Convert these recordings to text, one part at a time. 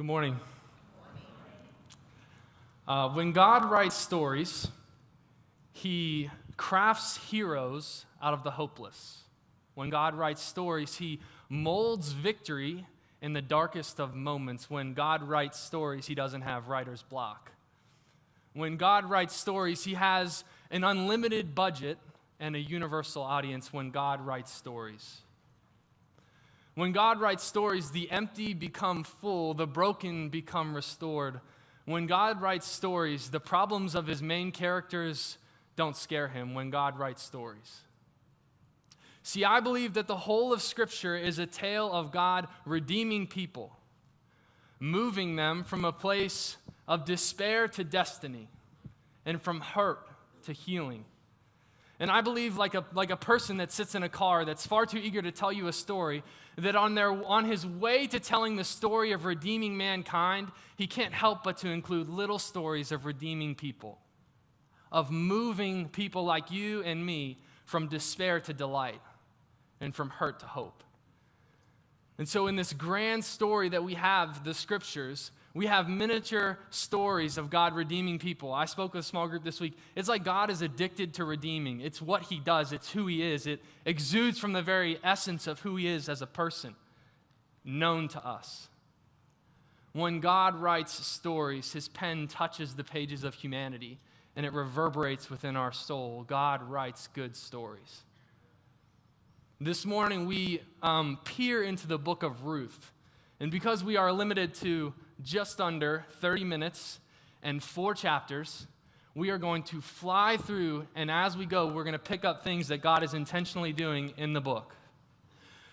Good morning. When God writes stories, He crafts heroes out of the hopeless. When God writes stories, He molds victory in the darkest of moments. When God writes stories, He doesn't have writer's block. When God writes stories, He has an unlimited budget and a universal audience when God writes stories. When God writes stories, the empty become full, the broken become restored. When God writes stories, the problems of His main characters don't scare Him when God writes stories. See, I believe that the whole of Scripture is a tale of God redeeming people, moving them from a place of despair to destiny, and from hurt to healing. And I believe like a person that sits in a car that's far too eager to tell you a story, that on his way to telling the story of redeeming mankind, he can't help but to include little stories of redeeming people, of moving people like you and me from despair to delight and from hurt to hope. And so in this grand story that we have, the Scriptures, we have miniature stories of God redeeming people. I spoke with a small group this week. It's like God is addicted to redeeming. It's what He does. It's who He is. It exudes from the very essence of who He is as a person, known to us. When God writes stories, His pen touches the pages of humanity, and it reverberates within our soul. God writes good stories. This morning, we peer into the book of Ruth. And because we are limited to just under 30 minutes and 4 chapters, we are going to fly through, and as we go, we're going to pick up things that God is intentionally doing in the book.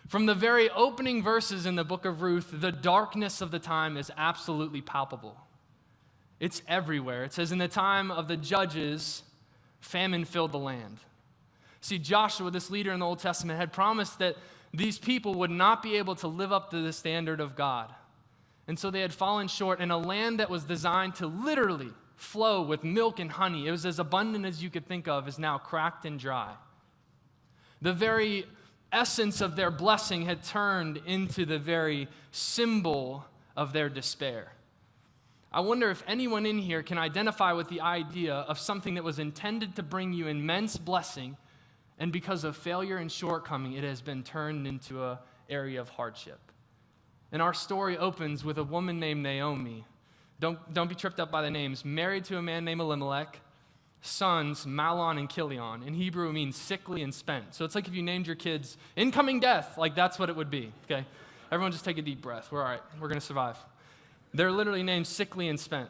From the very opening verses in the book of Ruth, the darkness of the time is absolutely palpable. It's everywhere. It says, in the time of the judges, famine filled the land. See, Joshua, this leader in the Old Testament, had promised that these people would not be able to live up to the standard of God. And so they had fallen short in a land that was designed to literally flow with milk and honey. It was as abundant as you could think of, is now cracked and dry. The very essence of their blessing had turned into the very symbol of their despair. I wonder if anyone in here can identify with the idea of something that was intended to bring you immense blessing, and because of failure and shortcoming, it has been turned into an area of hardship. And our story opens with a woman named Naomi. Don't be tripped up by the names. Married to a man named Elimelech, sons Mahlon and Chilion. In Hebrew, it means sickly and spent. So it's like if you named your kids incoming death, like that's what it would be, okay? Everyone just take a deep breath. We're all right. We're going to survive. They're literally named sickly and spent.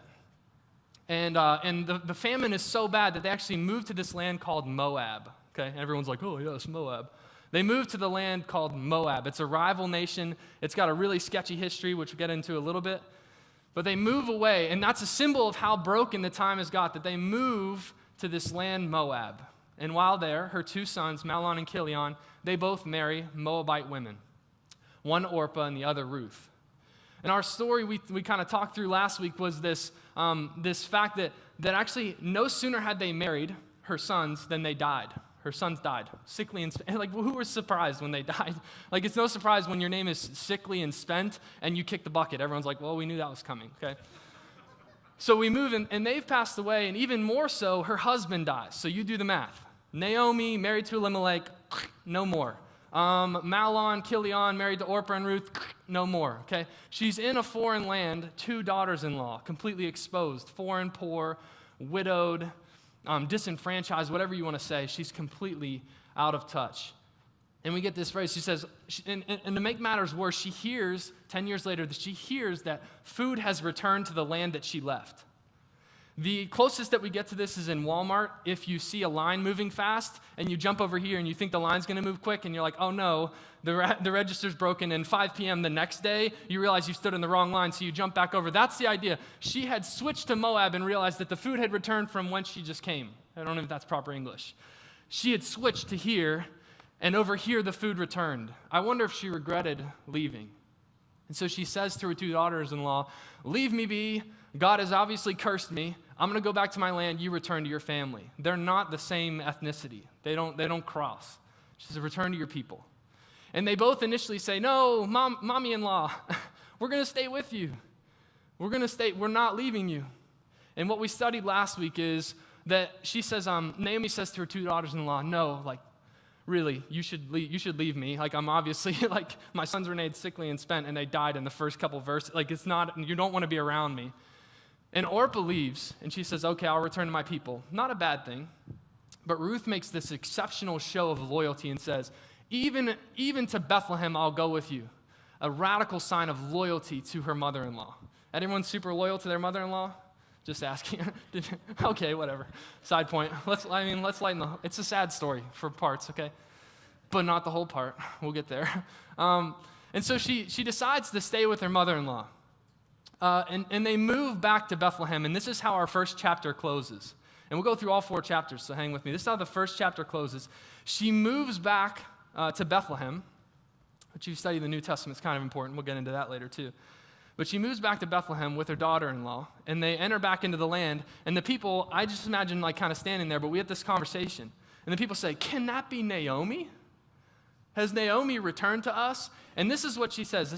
And the famine is so bad that they actually moved to this land called Moab. Okay, everyone's like, oh, yes, Moab. They moved to the land called Moab. It's a rival nation. It's got a really sketchy history, which we'll get into a little bit. But they move away, and that's a symbol of how broken the time has got, that they move to this land, Moab. And while there, her 2 sons, Mahlon and Chilion, they both marry Moabite women. One Orpah and the other Ruth. And our story we kind of talked through last week was this fact that actually no sooner had they married her sons than they died. Her sons died, sickly and spent. Like, who was surprised when they died? Like, it's no surprise when your name is sickly and spent and you kick the bucket. Everyone's like, well, we knew that was coming, okay? So we move, and they've passed away, and even more so, her husband dies. So you do the math. Naomi, married to Elimelech, no more. Mahlon, Chilion, married to Orpah and Ruth, no more, okay? She's in a foreign land, 2 daughters-in-law, completely exposed, foreign, poor, widowed, disenfranchised, whatever you want to say. She's completely out of touch. And we get this phrase. She says, and to make matters worse, she hears, 10 years later, that she hears that food has returned to the land that she left. The closest that we get to this is in Walmart. If you see a line moving fast and you jump over here and you think the line's going to move quick and you're like, oh no, the register's broken, and 5 p.m. the next day, you realize you stood in the wrong line, so you jump back over. That's the idea. She had switched to Moab and realized that the food had returned from whence she just came. I don't know if that's proper English. She had switched to here, and over here the food returned. I wonder if she regretted leaving. And so she says to her 2 daughters-in-law, leave me be. God has obviously cursed me. I'm going to go back to my land. You return to your family. They're not the same ethnicity. They don't cross. She says, return to your people. And they both initially say, no, mommy-in-law, we're going to stay with you. We're going to stay. We're not leaving you. And what we studied last week is that she says, Naomi says to her two daughters-in-law, no, like, really, you should leave me. Like, I'm obviously, like, my sons were made sickly and spent, and they died in the first couple verses. Like, it's not, you don't want to be around me. And Orpah leaves, and she says, okay, I'll return to my people. Not a bad thing. But Ruth makes this exceptional show of loyalty and says, even to Bethlehem, I'll go with you. A radical sign of loyalty to her mother-in-law. Anyone super loyal to their mother-in-law? Just asking. Okay, whatever. Side point. Let's lighten it's a sad story for parts, okay? But not the whole part. We'll get there. And so she decides to stay with her mother-in-law. And they move back to Bethlehem, and this is how our first chapter closes. And we'll go through all 4 chapters, so hang with me. This is how the first chapter closes. She moves back to Bethlehem, which you study the New Testament is kind of important. We'll get into that later too. But she moves back to Bethlehem with her daughter-in-law, and they enter back into the land. And the people, I just imagine like kind of standing there, but we had this conversation. And the people say, can that be Naomi? Has Naomi returned to us? And this is what she says.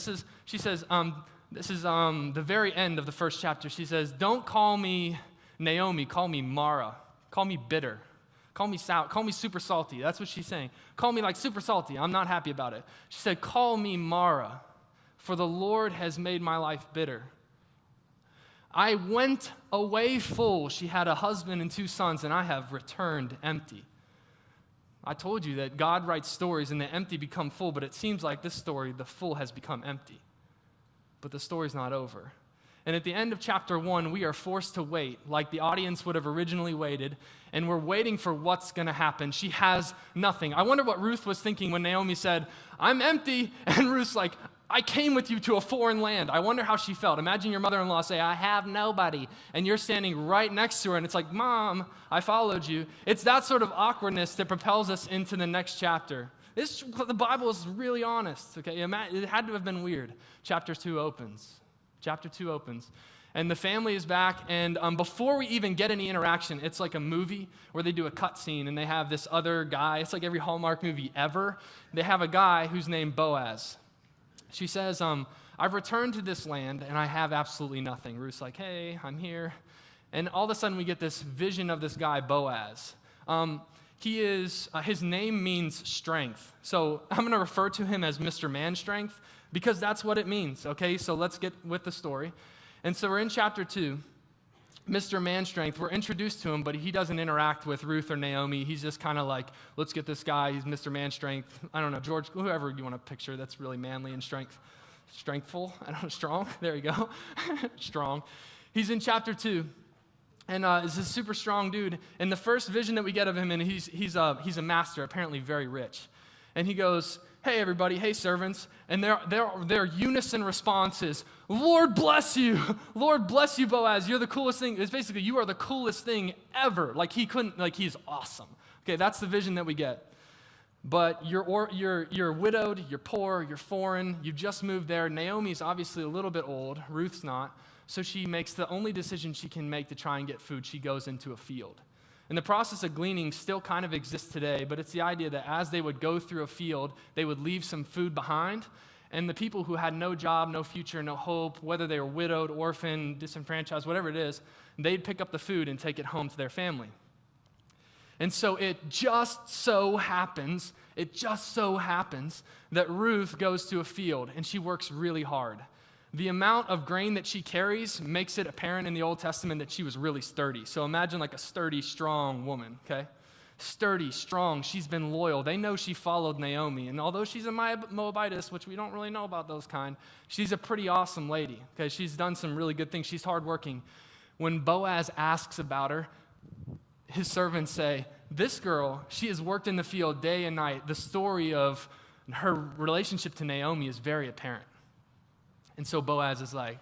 She says, the very end of the first chapter. She says, don't call me Naomi, call me Mara. Call me bitter. Call me sour. Call me super salty. That's what she's saying. Call me like super salty. I'm not happy about it. She said, call me Mara, for the Lord has made my life bitter. I went away full. She had a husband and 2 sons, and I have returned empty. I told you that God writes stories and the empty become full, but it seems like this story, the full has become empty. But the story's not over. And at the end of chapter 1, we are forced to wait, like the audience would have originally waited, and we're waiting for what's going to happen. She has nothing. I wonder what Ruth was thinking when Naomi said, I'm empty, and Ruth's like, I came with you to a foreign land. I wonder how she felt. Imagine your mother-in-law say, I have nobody, and you're standing right next to her, and it's like, Mom, I followed you. It's that sort of awkwardness that propels us into the next chapter. The Bible is really honest, okay? It had to have been weird. Chapter 2 opens, and the family is back, and before we even get any interaction, it's like a movie where they do a cut scene, and they have this other guy. It's like every Hallmark movie ever. They have a guy who's named Boaz. She says, I've returned to this land, and I have absolutely nothing. Ruth's like, hey, I'm here. And all of a sudden, we get this vision of this guy, Boaz. His name means strength. So I'm going to refer to him as Mr. Man Strength, because that's what it means, okay? So let's get with the story. And so we're in chapter 2. Mr. Man Strength, we're introduced to him, but he doesn't interact with Ruth or Naomi. He's just kind of like, let's get this guy. He's Mr. Man Strength. I don't know, George, whoever you want to picture that's really manly and strengthful. I don't know, strong. There you go. Strong. He's in chapter 2. And is this super strong dude. And the first vision that we get of him, and he's a master, apparently very rich. And he goes, hey, everybody, hey, servants. And their unison response is, Lord bless you. Lord bless you, Boaz. You're the coolest thing. It's basically, you are the coolest thing ever. Like, he's awesome. Okay, that's the vision that we get. But you're widowed, you're poor, you're foreign, you've just moved there. Naomi's obviously a little bit old. Ruth's not. So she makes the only decision she can make to try and get food. She goes into a field. And the process of gleaning still kind of exists today, but it's the idea that as they would go through a field, they would leave some food behind, and the people who had no job, no future, no hope, whether they were widowed, orphaned, disenfranchised, whatever it is, they'd pick up the food and take it home to their family. And so it just so happens that Ruth goes to a field, and she works really hard. The amount of grain that she carries makes it apparent in the Old Testament that she was really sturdy. So imagine like a sturdy, strong woman, okay? Sturdy, strong, she's been loyal. They know she followed Naomi. And although she's a Moabitess, which we don't really know about those kind, she's a pretty awesome lady, okay? She's done some really good things. She's hardworking. When Boaz asks about her, his servants say, this girl, she has worked in the field day and night. The story of her relationship to Naomi is very apparent. And so Boaz is like,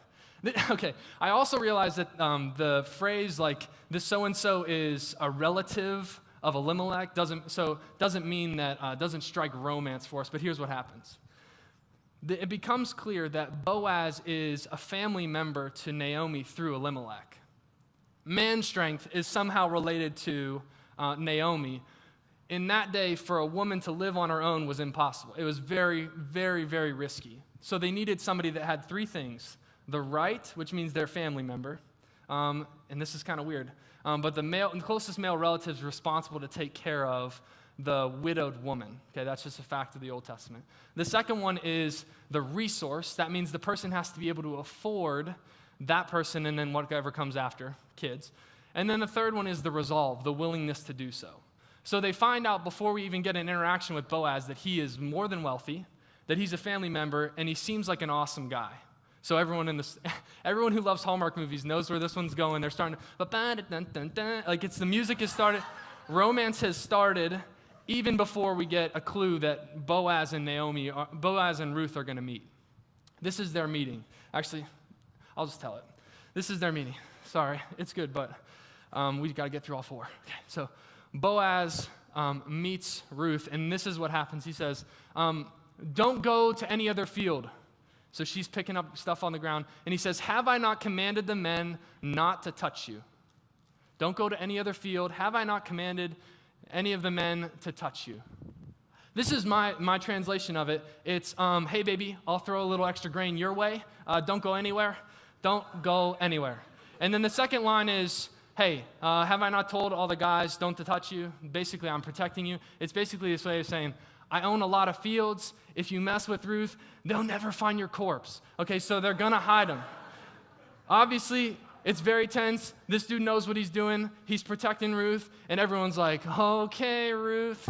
okay, I also realize that the phrase like, this so-and-so is a relative of Elimelech doesn't mean that, doesn't strike romance for us, but here's what happens. It becomes clear that Boaz is a family member to Naomi through Elimelech. Man strength is somehow related to Naomi. In that day, for a woman to live on her own was impossible. It was very, very, very risky. So they needed somebody that had 3 things: the right, which means their family member, and this is kind of weird, but the closest male relative is responsible to take care of the widowed woman. Okay, that's just a fact of the Old Testament. The second one is the resource. That means the person has to be able to afford that person and then whatever comes after, kids. And then the third one is the resolve, the willingness to do so. So they find out before we even get an interaction with Boaz that he is more than wealthy, that he's a family member, and he seems like an awesome guy. So everyone who loves Hallmark movies knows where this one's going. They're starting to, like the music has started, romance has started even before we get a clue that Boaz and Ruth are going to meet. This is their meeting. Actually, I'll just tell it. This is their meeting. Sorry, it's good, but we've got to get through all four. Okay, so Boaz meets Ruth, and this is what happens. He says, don't go to any other field. So she's picking up stuff on the ground, and he says, have I not commanded the men not to touch you? Don't go to any other field. Have I not commanded any of the men to touch you? This is my translation of it. It's, hey, baby, I'll throw a little extra grain your way. Don't go anywhere. Don't go anywhere. And then the second line is, hey, have I not told all the guys don't to touch you? Basically, I'm protecting you. It's basically this way of saying, I own a lot of fields. If you mess with Ruth, they'll never find your corpse. Okay, so they're going to hide him. Obviously, it's very tense. This dude knows what he's doing. He's protecting Ruth, and everyone's like, okay, Ruth,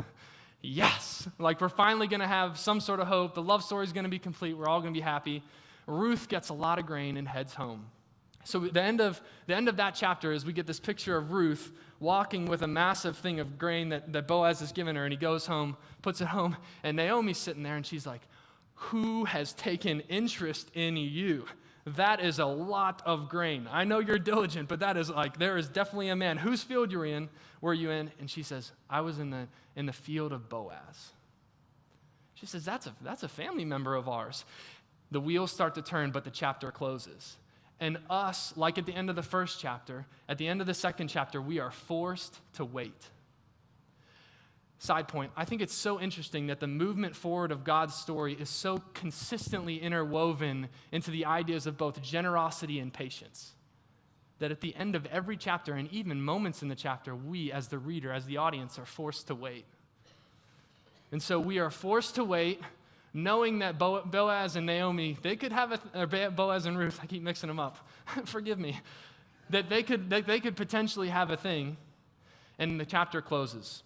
yes. Like, we're finally going to have some sort of hope. The love story's going to be complete. We're all going to be happy. Ruth gets a lot of grain and heads home. So the end of that chapter is we get this picture of Ruth walking with a massive thing of grain that Boaz has given her, and he goes home, puts it home, and Naomi's sitting there, and she's like, who has taken interest in you? That is a lot of grain. I know you're diligent, but that is like, there is definitely a man. Whose field were you in? And she says, I was in the field of Boaz. She says, that's a family member of ours. The wheels start to turn, but the chapter closes. And us, like at the end of the first chapter, at the end of the second chapter, we are forced to wait. Side point, I think it's so interesting that the movement forward of God's story is so consistently interwoven into the ideas of both generosity and patience. That at the end of every chapter, and even moments in the chapter, we as the reader, as the audience, are forced to wait. And so we are forced to wait, knowing that Boaz and Naomi, they could have Boaz and Ruth, I keep mixing them up, forgive me, that they could potentially have a thing, and the chapter closes,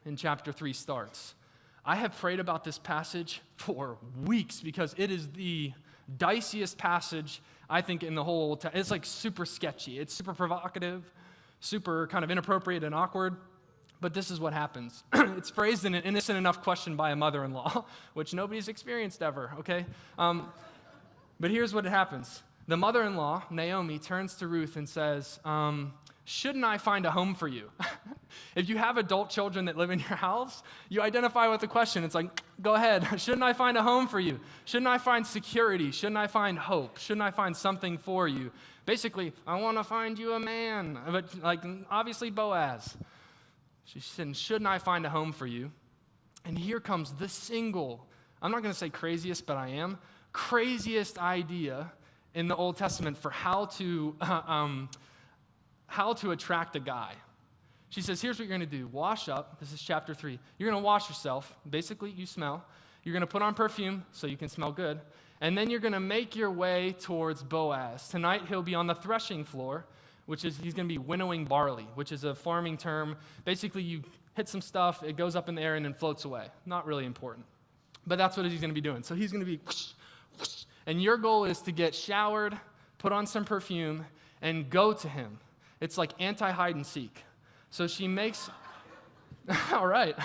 and chapter 3 starts. I have prayed about this passage for weeks because it is the diciest passage, I think, in the whole, it's like super sketchy, it's super provocative, super kind of inappropriate and awkward. But this is what happens. It's phrased in an innocent enough question by a mother-in-law, which nobody's experienced ever, okay? But here's what happens. The mother-in-law, Naomi, turns to Ruth and says, shouldn't I find a home for you? If you have adult children that live in your house, you identify with the question. It's like, go ahead. Shouldn't I find a home for you? Shouldn't I find security? Shouldn't I find hope? Shouldn't I find something for you? Basically, I want to find you a man. But like, obviously Boaz. She said, shouldn't I find a home for you? And here comes the single, I'm not going to say craziest, but I am, craziest idea in the Old Testament for how to attract a guy. She says, here's what you're going to do. Wash up. This is chapter 3. You're going to wash yourself. Basically, you smell. You're going to put on perfume so you can smell good. And then you're going to make your way towards Boaz. Tonight, he'll be on the threshing floor, which is he's going to be winnowing barley, which is a farming term. Basically, you hit some stuff, it goes up in the air and then floats away. Not really important. But that's what he's going to be doing. So he's going to be whoosh, whoosh, and your goal is to get showered, put on some perfume, and go to him. It's like anti-hide and seek. So she makes, all right,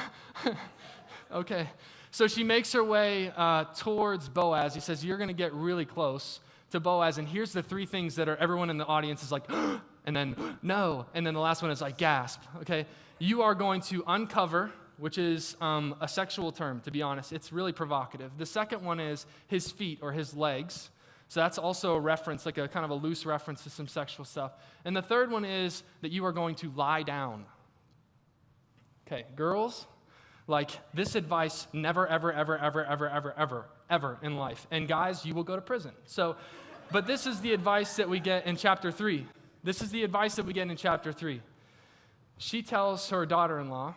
okay. So she makes her way towards Boaz. He says, you're going to get really close to Boaz, and here's the 3 things that everyone in the audience is like, and then no, and then the last one is like gasp, okay? You are going to uncover, which is a sexual term, to be honest. It's really provocative. The second one is his feet or his legs. So that's also a reference, like a kind of a loose reference to some sexual stuff. And the third one is that you are going to lie down. Okay, girls, like this advice never, ever, ever, ever, ever, ever, ever, ever in life. And guys, you will go to prison. So But this is the advice that we get in chapter 3. This is the advice that we get in chapter 3. She tells her daughter-in-law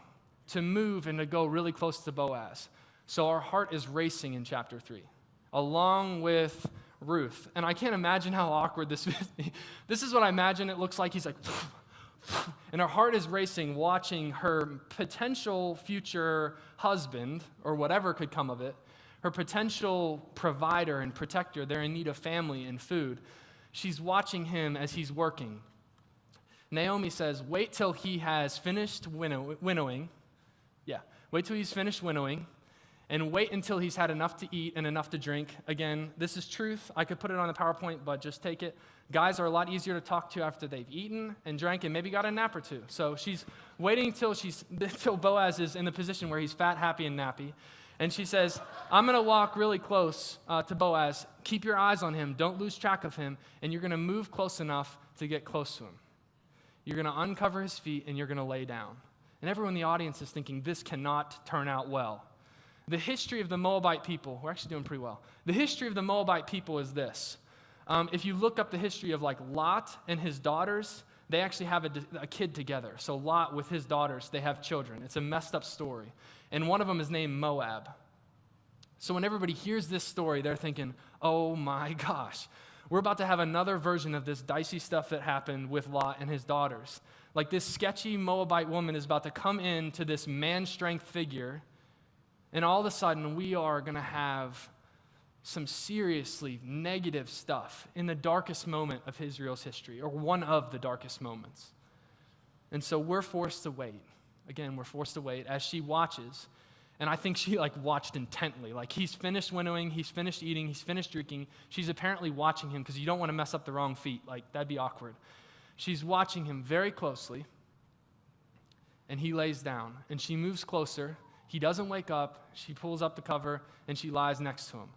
to move and to go really close to Boaz. So our heart is racing in chapter 3, along with Ruth. And I can't imagine how awkward this is. This is what I imagine it looks like. He's like, and her heart is racing, watching her potential future husband, or whatever could come of it, her potential provider and protector. They're in need of family and food. She's watching him as he's working. Naomi says, wait till he has finished winnowing. Yeah, wait till he's finished winnowing, and wait until he's had enough to eat and enough to drink. Again, this is truth. I could put it on the PowerPoint, but just take it. Guys are a lot easier to talk to after they've eaten and drank and maybe got a nap or two. So she's waiting till Boaz is in the position where he's fat, happy, and nappy. And she says, I'm going to walk really close to Boaz. Keep your eyes on him. Don't lose track of him. And you're going to move close enough to get close to him. You're going to uncover his feet, and you're going to lay down. And everyone in the audience is thinking, this cannot turn out well. The history of the Moabite people, we're actually doing pretty well. The history of the Moabite people is this. If you look up the history of like Lot and his daughters, they actually have a kid together. So Lot with his daughters, they have children. It's a messed up story. And one of them is named Moab. So when everybody hears this story, they're thinking, oh my gosh, we're about to have another version of this dicey stuff that happened with Lot and his daughters. Like this sketchy Moabite woman is about to come into this man-strength figure, and all of a sudden we are going to have some seriously negative stuff in the darkest moment of Israel's history, or one of the darkest moments. And so we're forced to wait. Again, we're forced to wait as she watches. And I think she watched intently. Like he's finished winnowing, he's finished eating, he's finished drinking. She's apparently watching him because you don't want to mess up the wrong feet. Like that'd be awkward. She's watching him very closely. And he lays down. And she moves closer. He doesn't wake up. She pulls up the cover and she lies next to him.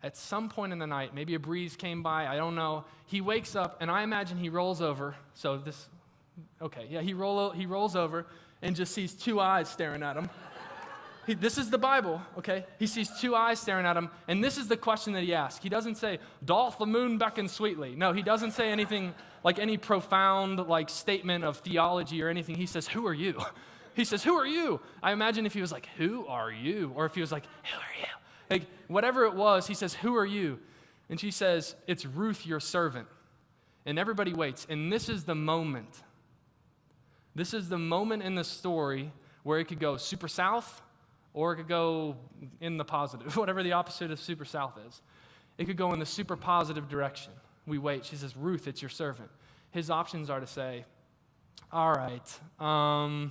At some point in the night, maybe a breeze came by, I don't know. He wakes up and I imagine he rolls over. He rolls over and just sees two eyes staring at him. This is the Bible, okay? He sees two eyes staring at him, and this is the question that he asks. He doesn't say, doth the moon beckon sweetly? No, he doesn't say anything like any profound statement of theology or anything. He says, who are you? He says, who are you? I imagine if he was like, who are you? Or if he was like, who are you? Like, whatever it was, he says, who are you? And she says, it's Ruth, your servant. And everybody waits, and this is the moment. This is the moment in the story where it could go super south, or it could go in the positive, whatever the opposite of super south is. It could go in the super positive direction. We wait. She says, Ruth, it's your servant. His options are to say, all right,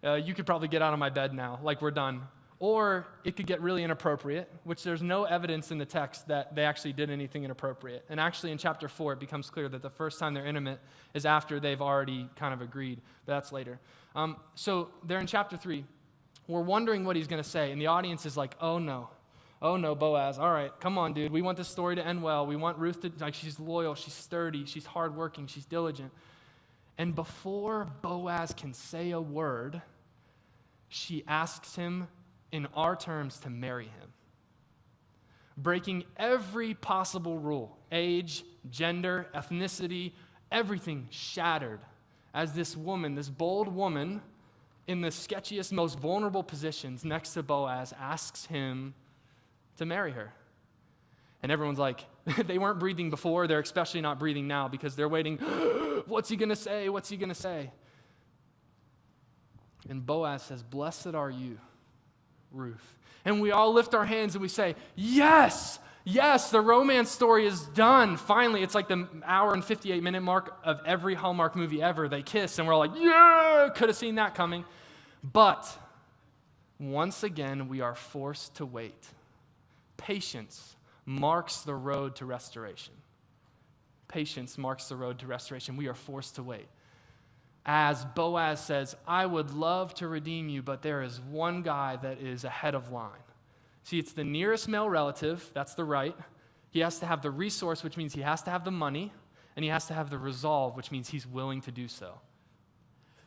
you could probably get out of my bed now, like we're done. Or it could get really inappropriate, which there's no evidence in the text that they actually did anything inappropriate. And actually in chapter 4, it becomes clear that the first time they're intimate is after they've already kind of agreed, but that's later. So they're in chapter 3. We're wondering what he's going to say, and the audience is like, oh no, Boaz, all right, come on, dude. We want this story to end well. We want Ruth to, she's loyal, she's sturdy, she's hardworking, she's diligent. And before Boaz can say a word, she asks him in our terms to marry him, breaking every possible rule, age, gender, ethnicity, everything shattered as this woman, this bold woman, in the sketchiest, most vulnerable positions next to Boaz, asks him to marry her. And everyone's like, they weren't breathing before, they're especially not breathing now because they're waiting, what's he going to say? What's he going to say? And Boaz says, blessed are you, Ruth. And we all lift our hands and we say, yes, the romance story is done. Finally, it's like the hour and 58-minute mark of every Hallmark movie ever. They kiss, and we're like, yeah, could have seen that coming. But once again, we are forced to wait. Patience marks the road to restoration. Patience marks the road to restoration. We are forced to wait. As Boaz says, I would love to redeem you, but there is one guy that is ahead of line. See, it's the nearest male relative, that's the right. He has to have the resource, which means he has to have the money, and he has to have the resolve, which means he's willing to do so.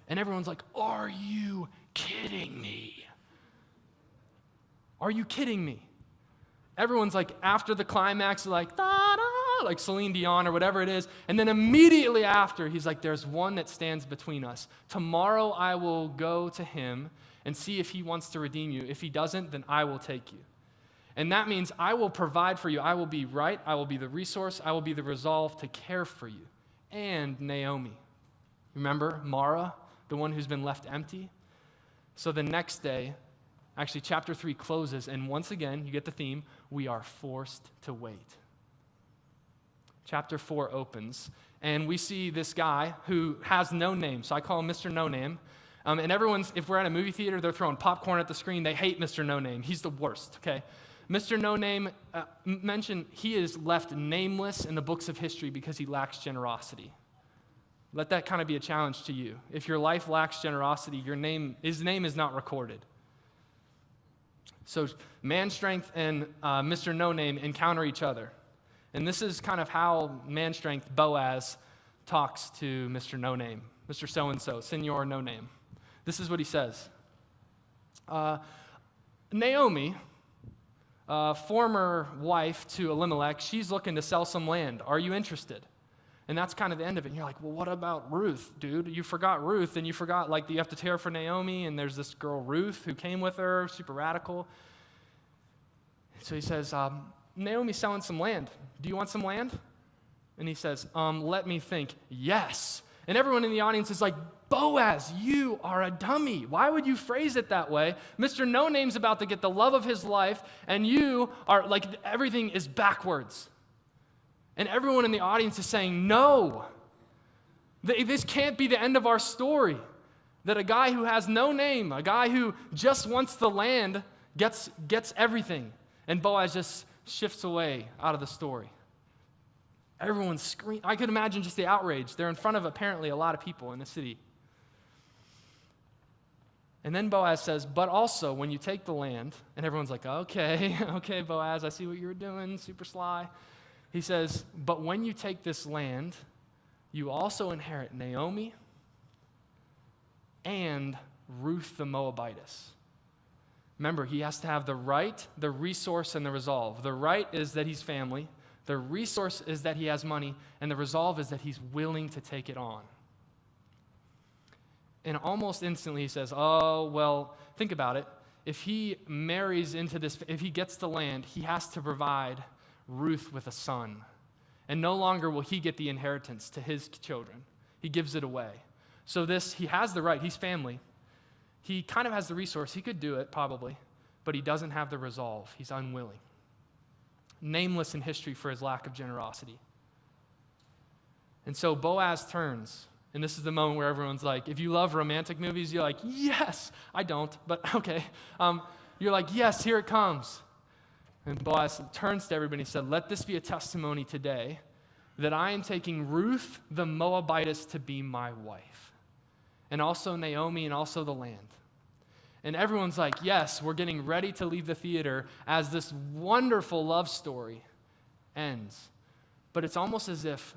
And everyone's like, are you kidding me? Are you kidding me? Everyone's like, after the climax, like, da-da, like Celine Dion or whatever it is. And then immediately after, he's like, there's one that stands between us. Tomorrow I will go to him and see if he wants to redeem you. If he doesn't, then I will take you. And that means I will provide for you. I will be right. I will be the resource. I will be the resolve to care for you. And Naomi. Remember Mara, the one who's been left empty? So the next day, actually chapter 3 closes, and once again, you get the theme, we are forced to wait. Chapter 4 opens, and we see this guy who has no name. So I call him Mr. No Name. And everyone's, if we're at a movie theater, they're throwing popcorn at the screen. They hate Mr. No Name. He's the worst, okay? Mr. No Name, mentioned he is left nameless in the books of history because he lacks generosity. Let that kind of be a challenge to you. If your life lacks generosity, his name is not recorded. So man strength and Mr. No Name encounter each other. And this is kind of how man strength, Boaz, talks to Mr. No Name, Mr. So-and-so, Senor No Name. This is what he says. Naomi, former wife to Elimelech, she's looking to sell some land. Are you interested? And that's kind of the end of it. And you're like, well, what about Ruth, dude? You forgot Ruth, and you forgot, like, you have to care for Naomi, and there's this girl, Ruth, who came with her, super radical. So he says, Naomi's selling some land. Do you want some land? And he says, let me think. Yes. And everyone in the audience is like, Boaz, you are a dummy. Why would you phrase it that way? Mr. No Name's about to get the love of his life, and you are like, everything is backwards. And everyone in the audience is saying, no. This can't be the end of our story. That a guy who has no name, a guy who just wants the land, gets everything. And Boaz just shifts away out of the story. Everyone's screaming. I could imagine just the outrage. They're in front of apparently a lot of people in the city. And then Boaz says, but also when you take the land, and everyone's like, okay, Boaz, I see what you were doing, super sly. He says, but when you take this land, you also inherit Naomi and Ruth the Moabitess. Remember, he has to have the right, the resource, and the resolve. The right is that he's family. The resource is that he has money, and the resolve is that he's willing to take it on. And almost instantly he says, oh, well, think about it. If he marries into this, if he gets the land, he has to provide Ruth with a son. And no longer will he get the inheritance to his children. He gives it away. So he has the right, he's family. He kind of has the resource, he could do it probably, but he doesn't have the resolve, he's unwilling. Nameless in history for his lack of generosity. And so Boaz turns, and this is the moment where everyone's like, if you love romantic movies, you're like, yes, I don't, but okay. You're like, yes, here it comes. And Boaz turns to everybody and said, let this be a testimony today that I am taking Ruth the Moabitess to be my wife, and also Naomi and also the land. And everyone's like, yes, we're getting ready to leave the theater as this wonderful love story ends. But it's almost as if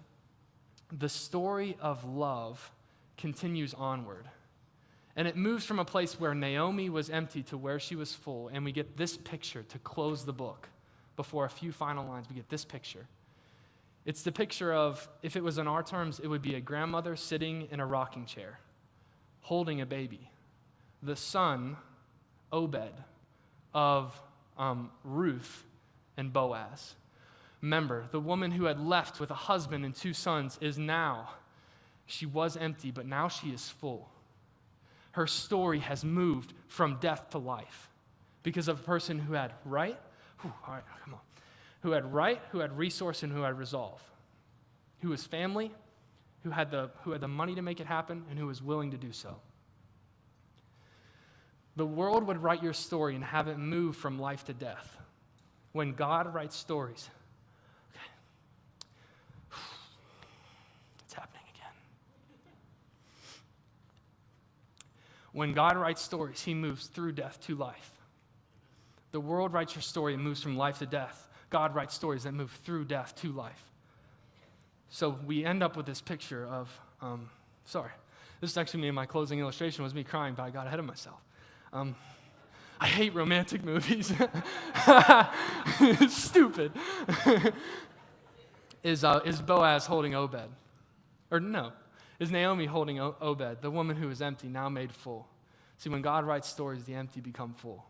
the story of love continues onward. And it moves from a place where Naomi was empty to where she was full. And we get this picture to close the book. Before a few final lines, we get this picture. It's the picture of, if it was in our terms, it would be a grandmother sitting in a rocking chair, holding a baby. The son, Obed, of Ruth and Boaz. Remember, the woman who had left with a husband and 2 sons is now, she was empty, but now she is full. Her story has moved from death to life because of a person who had right, who had right, who had resource, and who had resolve, who was family, who had the money to make it happen, and who was willing to do so. The world would write your story and have it move from life to death. When God writes stories, okay, it's happening again. When God writes stories, he moves through death to life. The world writes your story and moves from life to death. God writes stories that move through death to life. So we end up with this picture of, this is actually my closing illustration was me crying, but I got ahead of myself. I hate romantic movies. Stupid. is Boaz holding Obed? Or no, is Naomi holding Obed, the woman who is empty, now made full? See, when God writes stories, the empty become full.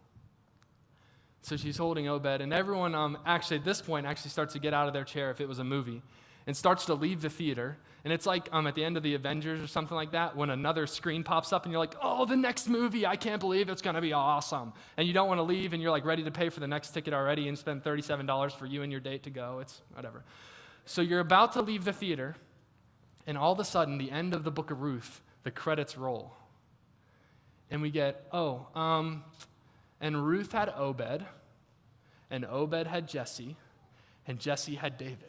So she's holding Obed, and everyone actually at this point actually starts to get out of their chair if it was a movie, and starts to leave the theater. And it's like at the end of the Avengers or something like that, when another screen pops up and you're like, oh, the next movie, I can't believe it's going to be awesome. And you don't want to leave, and you're like ready to pay for the next ticket already and spend $37 for you and your date to go. It's whatever. So you're about to leave the theater, and all of a sudden, the end of the book of Ruth, the credits roll. And we get, and Ruth had Obed, and Obed had Jesse, and Jesse had David.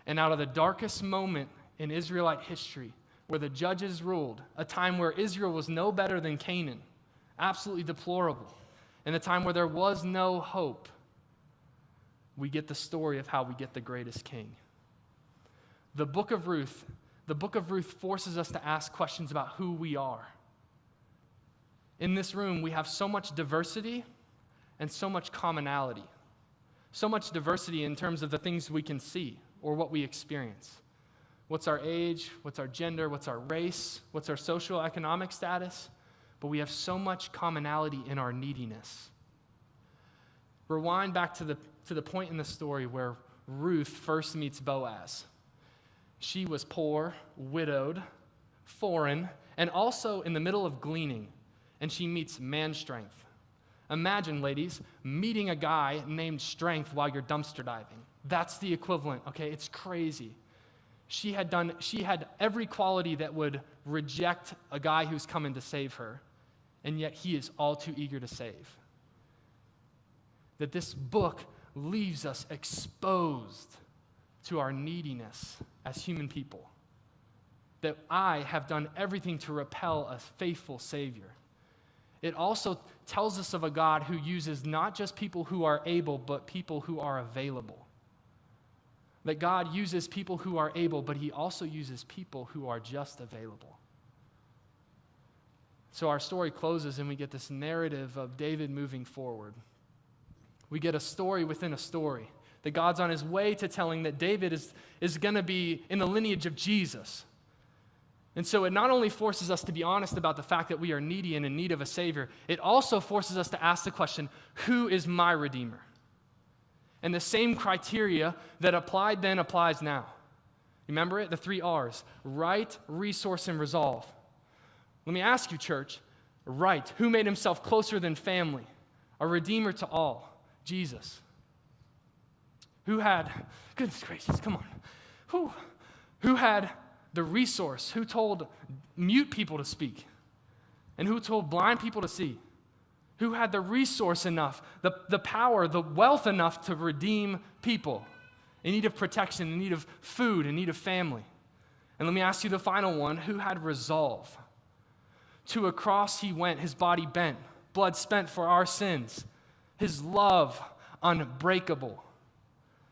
And out of the darkest moment in Israelite history, where the judges ruled, a time where Israel was no better than Canaan, absolutely deplorable, and a time where there was no hope, we get the story of how we get the greatest king. The book of Ruth forces us to ask questions about who we are. In this room, we have so much diversity and so much commonality. So much diversity in terms of the things we can see or what we experience. What's our age? What's our gender? What's our race? What's our social economic status? But we have so much commonality in our neediness. Rewind back to the point in the story where Ruth first meets Boaz. She was poor, widowed, foreign, and also in the middle of gleaning, and she meets man strength. Imagine, ladies, meeting a guy named Strength while you're dumpster diving. That's the equivalent, okay? It's crazy. She had every quality that would reject a guy who's coming to save her, and yet he is all too eager to save. That this book leaves us exposed to our neediness as human people. That I have done everything to repel a faithful Savior. It also tells us of a God who uses not just people who are able, but people who are available. That God uses people who are able, but he also uses people who are just available. So our story closes and we get this narrative of David moving forward. We get a story within a story. That God's on his way to telling that David is going to be in the lineage of Jesus. And so it not only forces us to be honest about the fact that we are needy and in need of a Savior, it also forces us to ask the question, who is my Redeemer? And the same criteria that applied then applies now. Remember it? The 3 R's. Right, resource, and resolve. Let me ask you, church. Right. Who made himself closer than family? A Redeemer to all. Jesus. Who had, goodness gracious, come on. Who had the resource? Who told mute people to speak? And who told blind people to see? Who had the resource enough, the power, the wealth enough to redeem people in need of protection, in need of food, in need of family? And let me ask you the final one. Who had resolve? To a cross he went, his body bent, blood spent for our sins, his love unbreakable,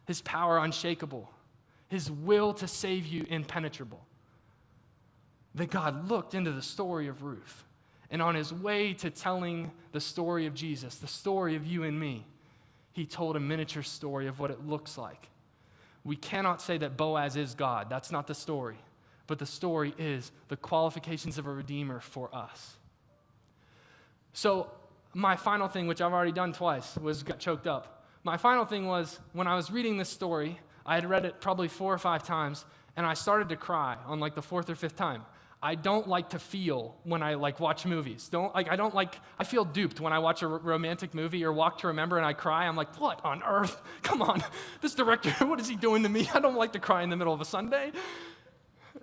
his power unshakable, his will to save you impenetrable. That God looked into the story of Ruth, and on his way to telling the story of Jesus, the story of you and me, he told a miniature story of what it looks like. We cannot say that Boaz is God. That's not the story. But the story is the qualifications of a Redeemer for us. So my final thing, which I've already done twice, was got choked up. My final thing was, when I was reading this story, I had read it probably 4 or 5 times, and I started to cry on like the 4th or 5th time. I don't like to feel when I watch movies. I feel duped when I watch a romantic movie or Walk to Remember and I cry. I'm like, what on earth? Come on, this director, what is he doing to me? I don't like to cry in the middle of a Sunday,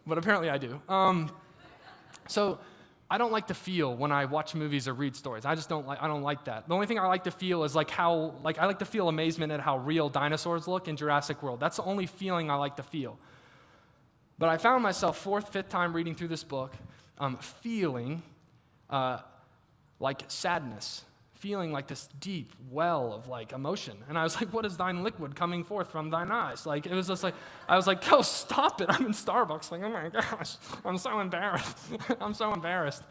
but apparently I do. So I don't like to feel when I watch movies or read stories. I don't like that. The only thing I like to feel is I like to feel amazement at how real dinosaurs look in Jurassic World. That's the only feeling I like to feel. But I found myself 4th, 5th time reading through this book, feeling like sadness, feeling like this deep well of emotion. And I was like, what is thine liquid coming forth from thine eyes? It was just I was like, oh, stop it. I'm in Starbucks. Oh my gosh, I'm so embarrassed. I'm so embarrassed.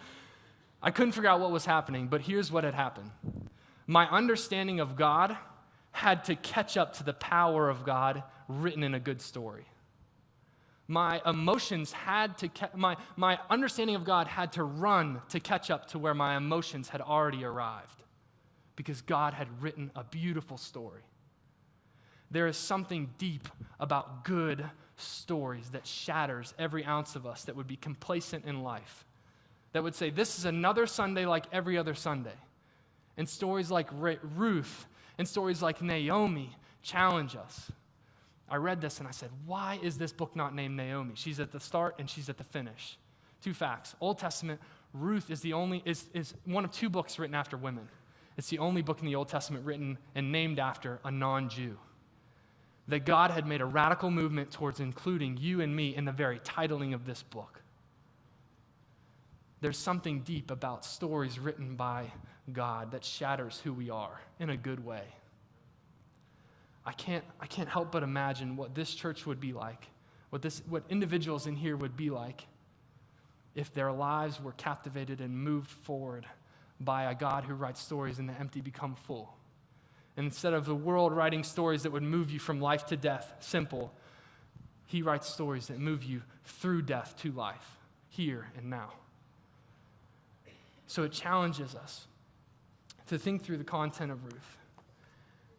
I couldn't figure out what was happening, but here's what had happened. My understanding of God had to catch up to the power of God written in a good story. My emotions had to, my understanding of God had to run to catch up to where my emotions had already arrived, because God had written a beautiful story. There is something deep about good stories that shatters every ounce of us that would be complacent in life, that would say, this is another Sunday like every other Sunday. And stories like Ruth and stories like Naomi challenge us. I read this and I said, why is this book not named Naomi? She's at the start and she's at the finish. 2 facts. Old Testament, Ruth is one of 2 books written after women. It's the only book in the Old Testament written and named after a non-Jew. That God had made a radical movement towards including you and me in the very titling of this book. There's something deep about stories written by God that shatters who we are in a good way. I can't help but imagine what this church would be like, what individuals in here would be like if their lives were captivated and moved forward by a God who writes stories and the empty become full. And instead of the world writing stories that would move you from life to death, simple, he writes stories that move you through death to life, here and now. So it challenges us to think through the content of Ruth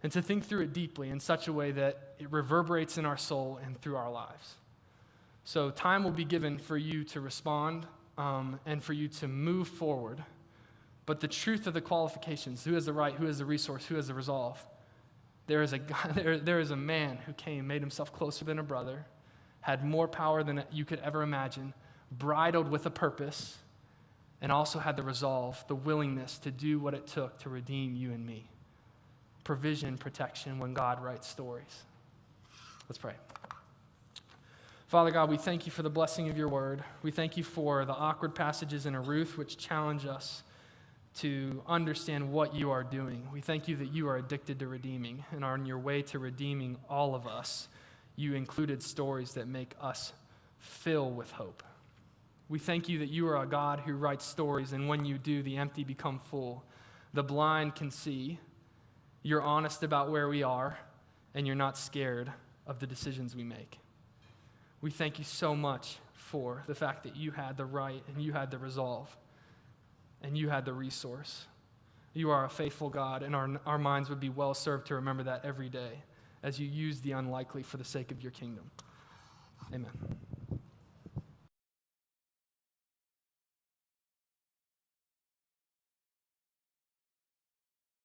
and to think through it deeply in such a way that it reverberates in our soul and through our lives. So time will be given for you to respond and for you to move forward. But the truth of the qualifications, who has the right, who has the resource, who has the resolve, there is a man who came, made himself closer than a brother, had more power than you could ever imagine, bridled with a purpose, and also had the resolve, the willingness to do what it took to redeem you and me. Provision, protection when God writes stories. Let's pray. Father God, we thank you for the blessing of your word. We thank you for the awkward passages in Ruth which challenge us to understand what you are doing. We thank you that you are addicted to redeeming and are on your way to redeeming all of us. You included stories that make us fill with hope. We thank you that you are a God who writes stories, and when you do, the empty become full. The blind can see. You're honest about where we are, and you're not scared of the decisions we make. We thank you so much for the fact that you had the right and you had the resolve and you had the resource. You are a faithful God, and our minds would be well served to remember that every day as you use the unlikely for the sake of your kingdom. Amen.